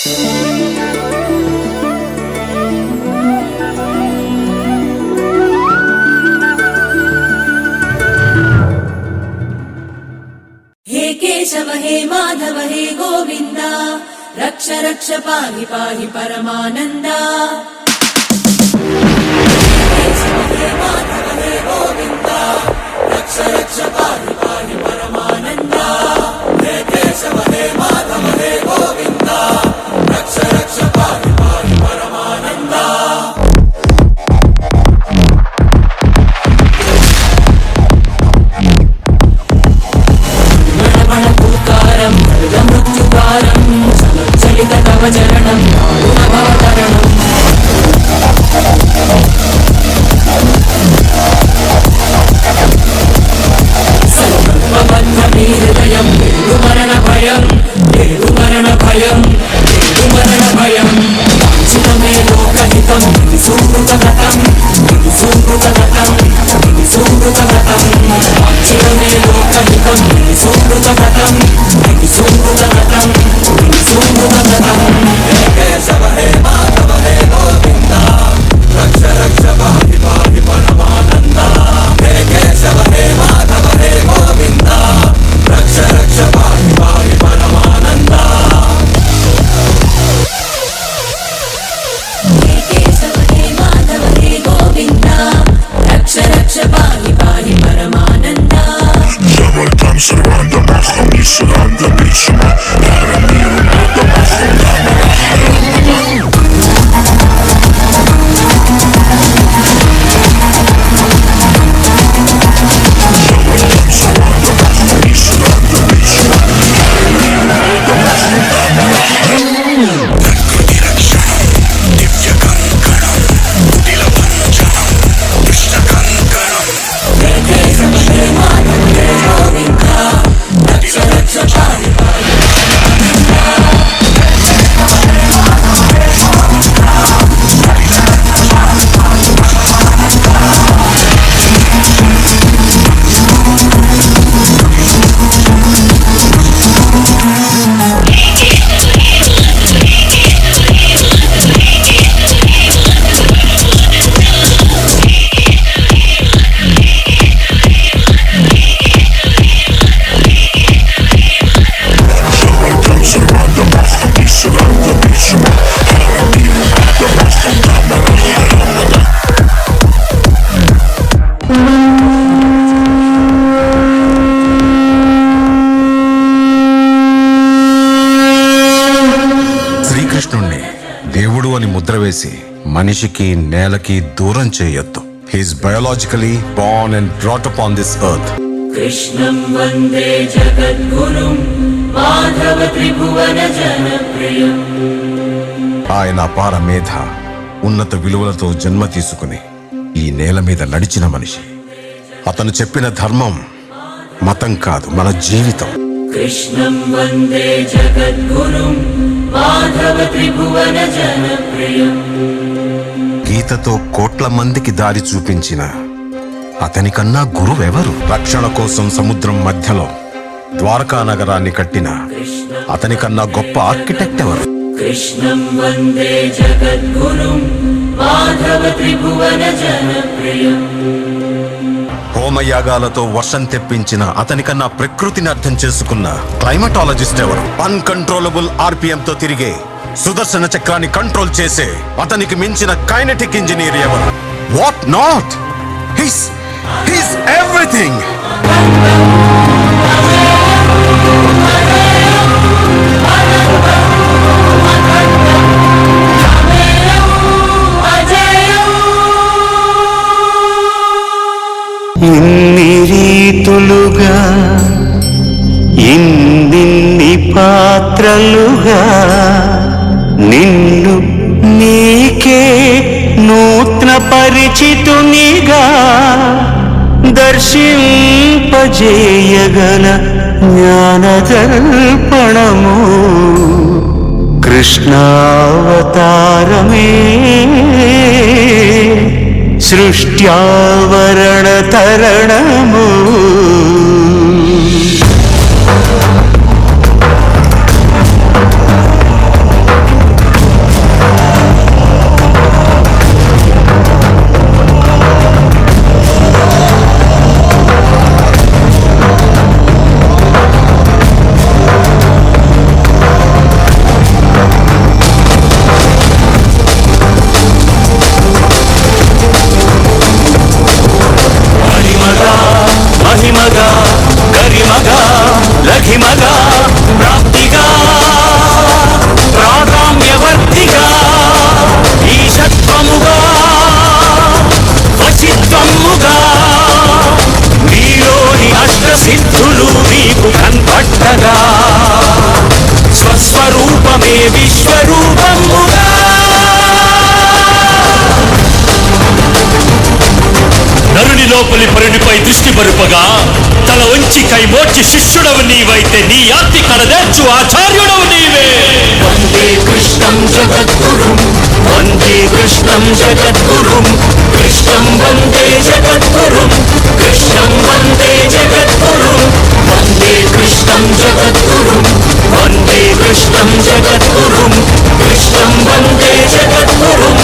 हे केशव हे माधव हे गोविंद रक्ष रक्ष पाहि पाहि परमानंदा। केशव हे माधव हे गोविंद रक्ष रक्ष पाहि पाहि परमानंदा। हे केशव हे माधव हे गोविंद रक्ष रक्ष पाहि पाहि परमानंदा। चरणं भवतरणं सर्वबद्धहृदयं मरण भयं मरण भयं मरण भयं चिरमे लोकहितं सुकृतगतं सुकृतगतं सुकृतगतं चिरमे लोकहितं सुकृतगतं सुकृतगतं सुकृतगतं। केशव हे माधव हे गोविंद रक्ष रक्ष पाहि पाहि परमानंदा। हे केशव हे माधव हे गोविंद रक्ष रक्ष पाहि पाहि परमानंदा। हे केशव हे माधव हे गोविंद रक्ष रक्ष पाहि पाहि Paramananda. Там срванда махом и сранда бишма Харамиру надо махом дамара Там срванда махом и сранда бишма Харамиру надо махом дамара Наркоти ракшанам Divya kankanam Udila vanjanam Krishna kankanam శ్రీకృష్ణుణ్ణి దేవుడు అని ముద్ర వేసి మనిషికి నేలకి దూరం చేయొద్దు. He is biologically born and brought upon this earth. కృష్ణం వందే జగద్గురుం మాధవ త్రిభువన జనప్రియం. ఆయన అపార మేధ ఉన్నత విలువలతో జన్మ తీసుకుని ఈ నేల మీద నడిచిన మనిషి. అతను చెప్పిన ధర్మం మతం కాదు, మన జీవితం. కృష్ణం వందే జగద్గురుం మాధవ త్రిభువన జనప్రియం. గీతతో కోట్ల మందికి దారి చూపించిన అతనికన్నా గురువెవరు? రక్షణ కోసం సముద్రం మధ్యలో ద్వారకా నగరాన్ని కట్టిన అతనికన్నా గొప్ప ఆర్కిటెక్ట్ ఎవరు? కృష్ణం వందే జగద్గురుం మాధవ త్రిభువన జనప్రియం. హోమయాగాలతో వర్షం తెప్పించిన అతనికన్నా ప్రకృతిని అర్థం చేసుకున్న క్లైమటాలజిస్ట్ ఎవరు? అన్కంట్రోలబుల్ ఆర్పిఎం తో తిరిగే సుదర్శన చక్రాన్ని కంట్రోల్ చేసే అతనికి మించిన కైనెటిక్ ఇంజనీర్ ఎవరు? What not? He's everything. ఇన్ని రీతులుగా ఇన్ని పాత్రలుగా నిన్ను నీకే నూతన పరిచితునిగా దర్శింపజేయగల జ్ఞానదర్పణము కృష్ణావతారమే సృష్ట్యావరణ తరణము. నే విశ్వరూపముగా నరుని లోపలి పరునిపై దృష్టి మరుపగా తల వంచి కైమోర్చి శిష్యుడవు నీవైతే నీ ఆర్తి కడదేర్చు ఆచార్యుడవు నీవే. వందే కృష్ణం జగద్గురుం వందే కృష్ణం జగద్గురుం కృష్ణం వందే జగద్గురుం కృష్ణం వందే జగద్గురుం వందే కృష్ణం జగద్గురుం వందే కృష్ణం జగద్గురుం కృష్ణం వందే జగద్గురుం